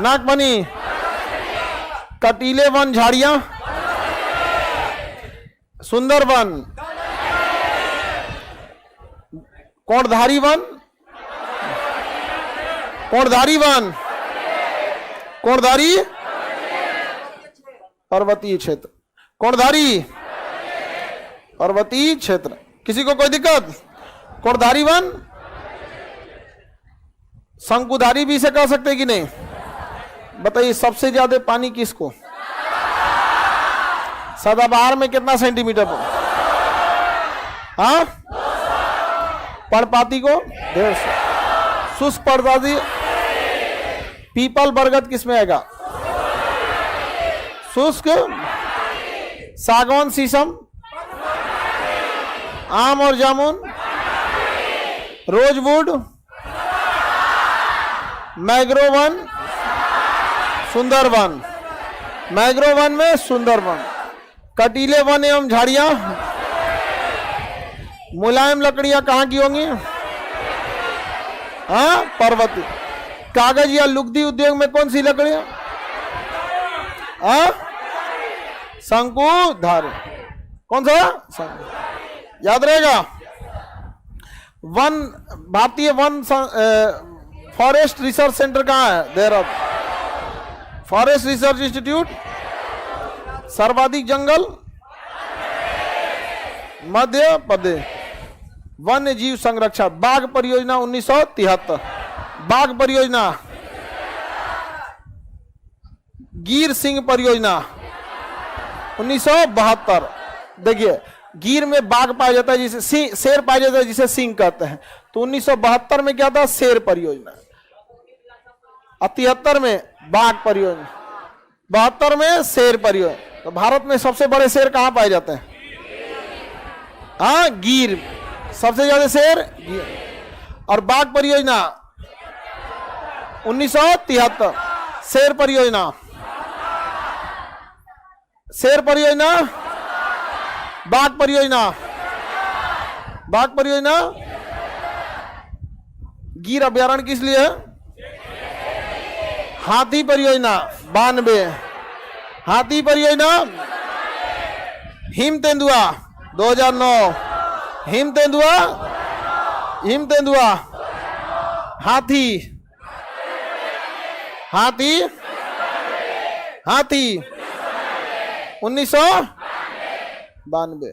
नागफनी, कटीले वन झाड़ियां, सुंदरबन, कोणधारी वन, कोणधारी वन, कोणधारी पर्वतीय क्षेत्र, कोणधारी पर्वतीय क्षेत्र। किसी को कोई दिक्कत? कोणधारी वन। शंकुधारी भी इसे कह सकते कि नहीं? बताइए सबसे ज्यादा पानी किसको? सदाबहार में कितना सेंटीमीटर पर? हाँ, पर्णपाती को 150। शुष्क पर्णपाती पीपल, बरगद किस में आएगा? शुष्क। सागौन, शीशम, आम और जामुन, रोजवुड, मैग्रोवन, सुंदरवन। मैग्रोवन में सुंदरवन। कटीले वन एवं झाड़ियां, मुलायम लकड़ियां कहां की होंगी? हाँ, पर्वतीय। कागज या लुगदी उद्योग में कौन सी लकड़ियां? हाँ, शंकुधारी। कौन सा? शंकु। याद रहेगा। वन, भारतीय वन फॉरेस्ट रिसर्च सेंटर कहां है? देहरादून। Forest research institute. सर्वाधिक जंगल मध्य प्रदेश। वन्य जीव संरक्षण, बाघ परियोजना 1973। बाघ परियोजना, गिर सिंह परियोजना 1972। देखिए गिर में बाघ पाया जाता है, जिसे शेर पाया जाता है, जिसे सिंह कहते हैं। तो 1972 में क्या था? शेर परियोजना। 73 में बाघ परियोजना, 72 में शेर परियोजना। तो भारत में सबसे बड़े शेर कहां पाए जाते हैं? हाँ, गिर। सबसे ज्यादा शेर गिर। और बाघ परियोजना 1973। शेर परियोजना, शेर परियोजना, बाघ परियोजना, बाघ परियोजना, गिर अभ्यारण्य किस लिए है? हाथी परियोजना 92, हाथी परियोजना, हिम तेंदुआ 2009, हिम तेंदुआ, हिम तेंदुआ, हाथी, हाथी, हाथी 1992।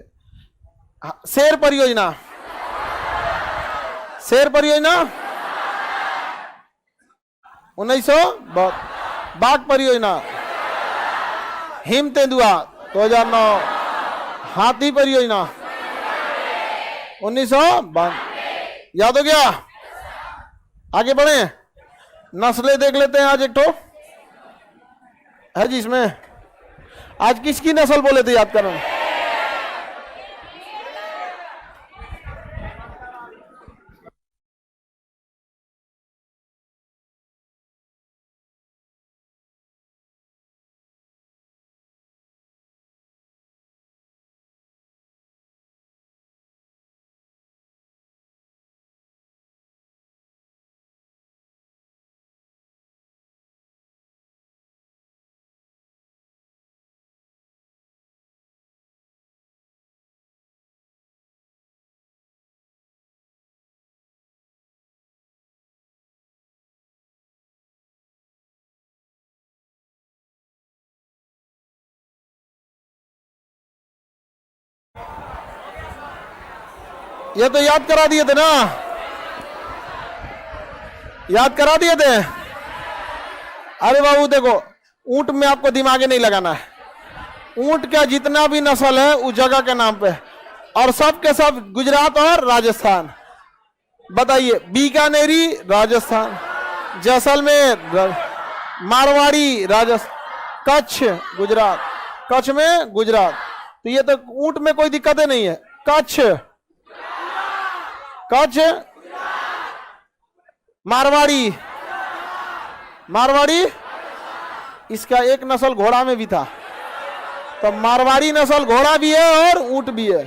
शेर परियोजना, शेर परियोजना 1900। बाघ परियोजना, हिम तेंदुआ 2009, हाथी परियोजना 1992। याद हो गया? आगे बढ़े, नस्लें देख लेते हैं। आज एक तो है जी इसमें, आज किसकी नस्ल बोले थे याद करना? ये तो याद करा दिए थे ना, याद करा दिए थे। अरे बाबू देखो, ऊंट में आपको दिमाग नहीं लगाना है। ऊंट का जितना भी नस्ल है उस जगह के नाम पे, और सब के सब गुजरात और राजस्थान। बताइए, बीकानेरी राजस्थान, जैसलमेर मारवाड़ी राजस्थान, कच्छ गुजरात, कच्छ में गुजरात। तो ये तो ऊंट में कोई दिक्कत ही नहीं है। कच्छ, कच्छ, मारवाड़ी, मारवाड़ी, इसका एक नस्ल घोड़ा में भी था। तो मारवाड़ी नस्ल घोड़ा भी है और ऊंट भी है।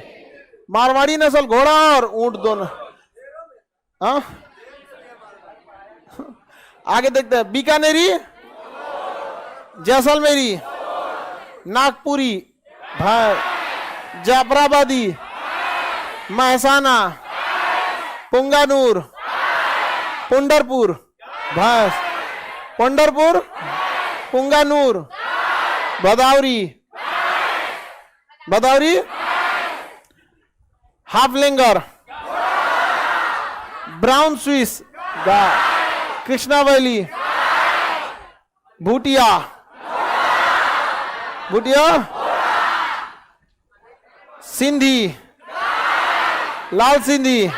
मारवाड़ी नस्ल घोड़ा और ऊंट दोनों। हाँ, आगे देखते हैं। बीकानेरी, जैसलमेरी, नागपुरी, जाफराबादी, महसाना, पुंगानूर, पुंडरपुर, भैंस, Pandharpur, Punganur, Bhadawari, Bhadawari, Haflinger, brown Swiss, Krishna valley, Bhutia, Bhutia, Sindhi, लाल सिंधी,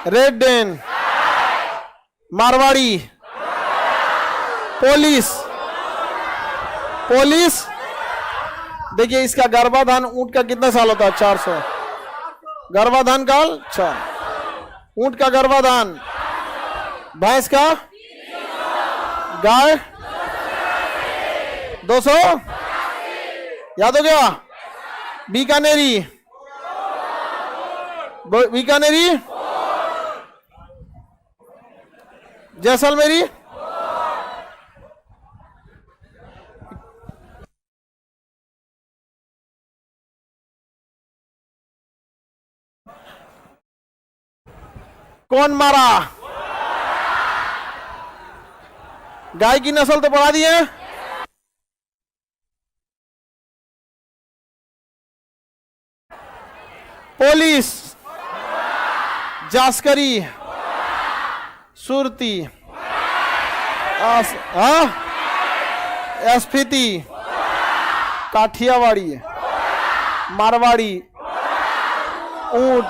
रेड डेन, मारवाड़ी, पोलिस, पोलिस। देखिए इसका गर्भाधान ऊंट का कितना साल होता है? 400 गर्भाधान काल 4। ऊंट का गर्भाधान, भैंस का, गाय 200। याद हो गया? बीकानेरी, बीकानेरी, जैसलमेरी, कौन मारा? गाय की नस्ल तो बढ़ा दी है। पोलिस, जास्करी, सुरती, स्फीति, काठियावाड़ी, मारवाड़ी, ऊंट,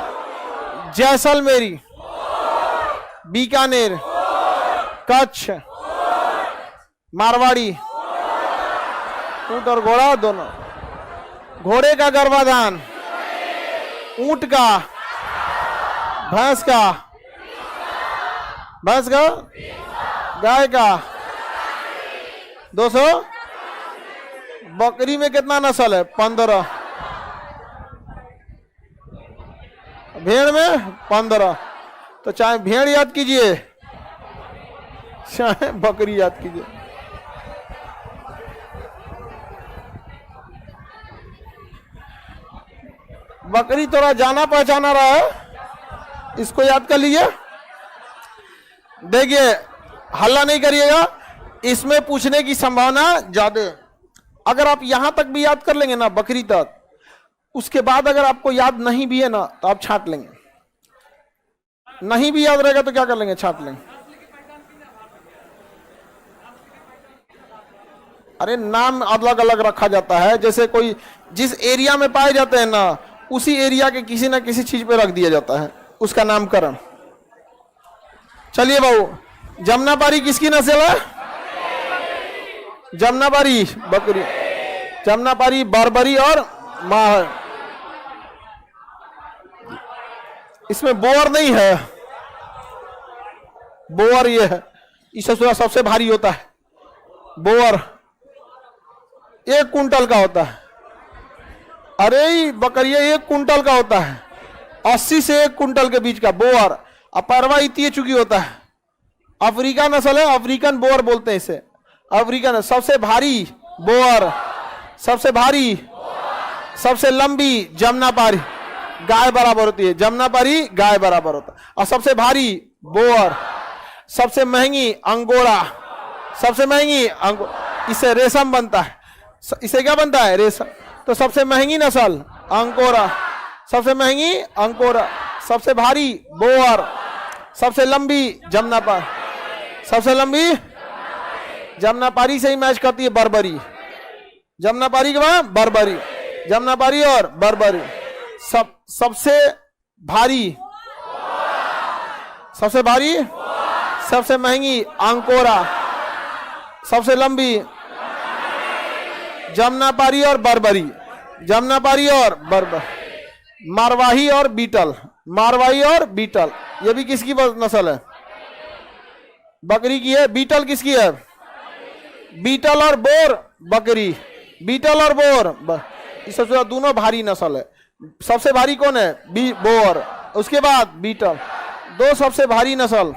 जैसलमेरी, बीकानेर, कच्छ, मारवाड़ी, ऊंट और घोड़ा दोनों। घोड़े का गर्भाधान, ऊंट का, भैंस का, भैंस का, गाय का 200। बकरी में कितना नस्ल है? 15। भेड़ में 15। तो चाहे भेड़ याद कीजिए चाहे बकरी याद कीजिए। बकरी थोड़ा जाना पहचाना रहा है, इसको याद कर लीजिए। देखिए हल्ला नहीं करिएगा, इसमें पूछने की संभावना ज्यादा है। अगर आप यहां तक भी याद कर लेंगे ना, बकरी तक, उसके बाद अगर आपको याद नहीं भी है ना तो आप छांट लेंगे। नहीं भी याद रहेगा तो क्या कर लेंगे? छांट लेंगे। अरे नाम अलग अलग रखा जाता है, जैसे कोई जिस एरिया में पाए जाते हैं ना, उसी एरिया के किसी ना किसी चीज पे रख दिया जाता है उसका नामकरण। चलिए बाबू, जमुनापारी किसकी नस्ल है? जमुनापारी बकरी, जमुनापारी बर्बरी और माह। इसमें बोअर नहीं है, बोअर ये है, इससे सबसे भारी होता है बोअर, 1 कुंटल का होता है। अरे बकरिया 1 कुंटल का होता है, 80 से 1 कुंटल के बीच का बोअर। अपरवा इतनी चुकी होता है। अफ्रीका नस्ल है, अफ्रीकन बोअर बोलते हैं इसे। अफ्रीकन सबसे भारी बोअर, सबसे भारी, सबसे लंबी जमुनापारी, गाय बराबर होती है। जमुनापारी गाय बराबर होता है। और सबसे भारी बोअर, सबसे महंगी अंगोरा, सबसे महंगी इससे रेशम बनता है। इसे क्या बनता है? रेशम। तो सबसे महंगी नस्ल अंकोरा, सबसे महंगी अंकोरा, सबसे भारी बोअर, सबसे लंबी जमुनापारी, सबसे लंबी जमुनापारी से ही मैच करती है बर्बरी। जमुनापारी के बाद बर्बरी, जमुनापारी और बर्बरी। सबसे भारी, सबसे भारी, सबसे महंगी अंकोरा, सबसे लंबी जमुनापारी और बर्बरी, जमुनापारी और बर्बर। मारवाही और बीटल, मारवाही और बीटल, ये भी किसकी नस्ल है? बकरी की है। बीटल किसकी है? बीटल और बोर बकरी, बीटल और बोर, इस दोनों भारी नस्ल है। सबसे भारी कौन है? बोर, उसके बाद बीटल। 2 सबसे भारी नस्ल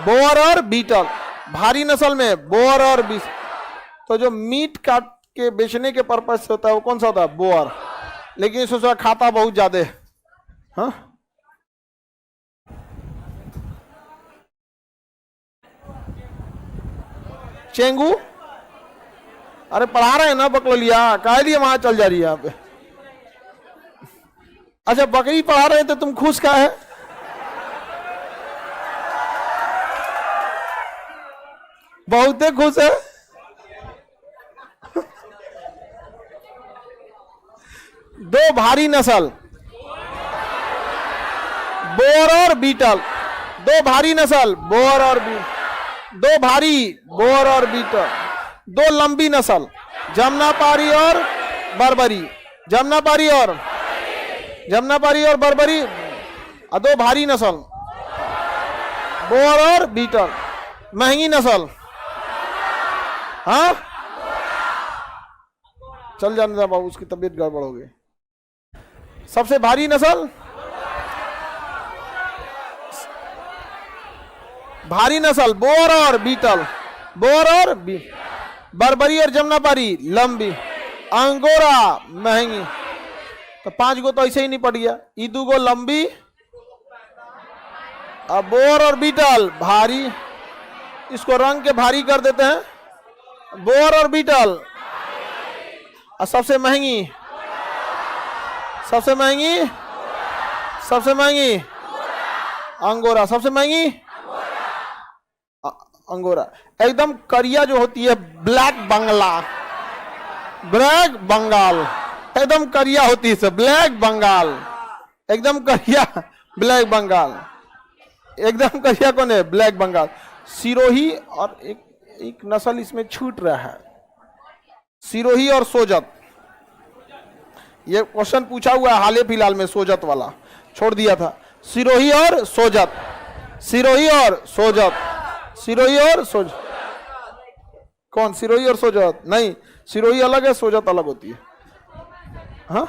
बोर और बीटल। भारी नस्ल में बोर और बीटल। तो जो मीट काट के बेचने के पर्पज से होता है वो कौन सा होता है? बोअर। लेकिन इसको खाता बहुत ज्यादा है। हाँ, चेंगू। अरे पढ़ा रहे हैं ना बकलोलिया, काहे लिए वहां चल जा रही है यहाँ पे? अच्छा बकरी पढ़ा रहे हैं तो तुम खुश का है? बहुत खुश है। दो भारी नस्ल बोअर और बीटल, 2 भारी नस्ल बोअर और बीटल, 2 भारी बोअर और बीटल, 2 लंबी नस्ल जमुनापारी और बर्बरी, जमुनापारी और बर्बरी, और 2 भारी नस्ल बोअर और बीटल। महंगी नस्ल, हाँ चल जाने दे बाबू, उसकी तबीयत गड़बड़ हो गई। सबसे भारी नस्ल, भारी नस्ल बोअर और बीटल, बोअर और बर्बरी और जमुनापारी लंबी, अंगोरा महंगी। तो 5 गो तो ऐसे ही नहीं पड़ गया। ई 2 गो लंबी, अब बोअर और बीटल भारी। इसको रंग के भारी कर देते हैं, बोअर और बीटल। और सबसे महंगी, सबसे महंगी, सबसे महंगी अंगोरा, सबसे महंगी अंगोरा। एकदम करिया जो होती है ब्लैक बंगला, ब्लैक बंगाल, एकदम करिया होती है ब्लैक बंगाल, एकदम करिया ब्लैक बंगाल, एकदम करिया कौन है? ब्लैक बंगाल। सिरोही और एक नस्ल इसमें छूट रहा है, सिरोही और सोजत। ये क्वेश्चन पूछा हुआ है हाल फिलहाल में, सोजत वाला छोड़ दिया था। सिरोही और सोजत, सिरोही और सोजत, सिरोही और सोज, कौन सिरोही और सोजत? नहीं, सिरोही अलग है, सोजत अलग होती है। हाँ,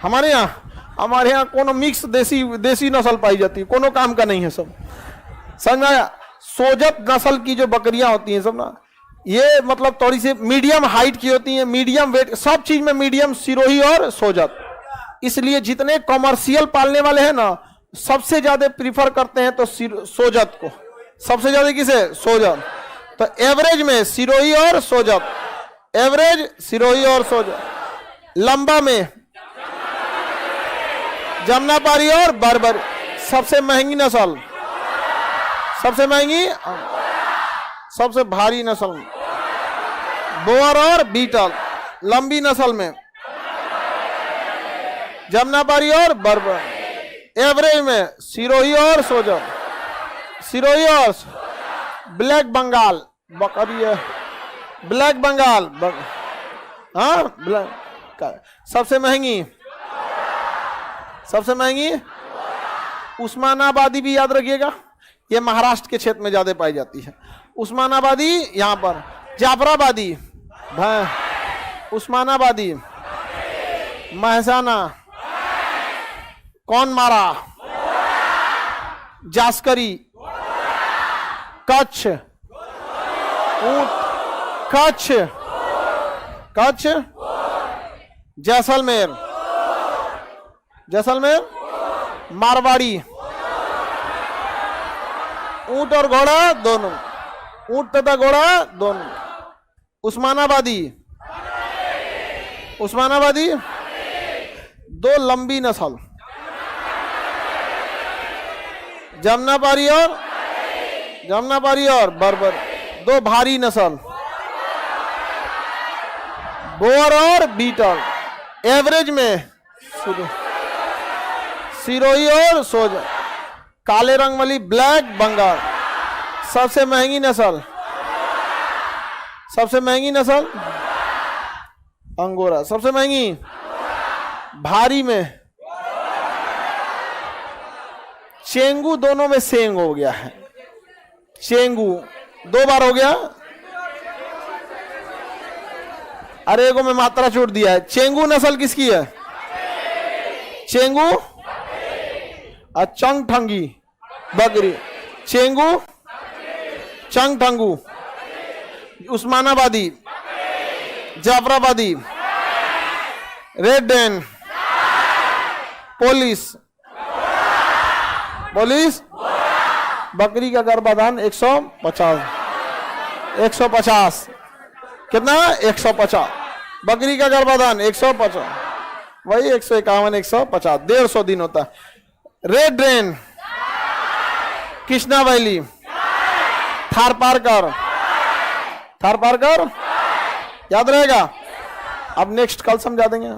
हमारे यहाँ कोनो मिक्स देसी नस्ल पाई जाती है, कोनो काम का नहीं है सब, समझ में आया? सोजत नस्ल की जो बकरियां होती हैं सब ना, ये मतलब थोड़ी सी मीडियम हाइट की होती हैं, मीडियम वेट, सब चीज में मीडियम, सिरोही और सोजत। इसलिए जितने कमर्शियल पालने वाले हैं ना, सबसे ज्यादा प्रीफर करते हैं तो सोजत को, सबसे ज्यादा किसे? सोजत। तो एवरेज में सिरोही और सोजत, एवरेज सिरोही और सोजत। लंबा में जमुनापारी और बर्बर। सबसे महंगी नस्ल, सबसे महंगी, सबसे भारी नस्ल बोअर और बीटल। लंबी नस्ल में जमुनापारी और बर्बर। एवरेज में सिरोही और सोजत, सिरोही और ब्लैक बंगाल बकरी है, ब्लैक बंगाल हाँ ब्लैक। सबसे महंगी, सबसे महंगी उस्मानाबादी भी याद रखिएगा, ये महाराष्ट्र के क्षेत्र में ज्यादा पाई जाती है। उस्मानाबादी यहां पर, जाफराबादी, उस्मानाबादी, महसाना, कौन मारा, जास्करी, कच्छ, ऊंट, कच्छ, कच्छ, जैसलमेर, जैसलमेर, मारवाड़ी, ऊंट और घोड़ा दोनों, ऊंट तथा घोड़ा दोनों। उस्मानाबादी, उस्मानाबादी दो लंबी नस्ल, जमुनापारी और बर्बर दो भारी नस्ल, बोअर और बीटल। एवरेज में सिरोही और सोजत। काले रंग वाली ब्लैक बंगाल। सबसे महंगी नस्ल, सबसे महंगी नस्ल अंगोरा। सबसे महंगी भारी में चेंगू, दोनों में सेंग हो गया है, चेंगू दो बार हो गया, अरे को में मात्रा छोड़ दिया है। चेंगू नस्ल किसकी है? चेंगू चंगठंगी बकरी, चेंगू चंगठंगू। उस्मानाबादी, जाफराबादी, रेड डेन, पोलिस, पोलिस। बकरी का गर्भाधान 150, 150 कितना? 150। बकरी का गर्भाधान 150, वही 151, 150, 150 दिन होता है। Red drain, Krishna valley, Tharparkar, Tharparkar याद रहेगा। अब नेक्स्ट कल समझा देंगे।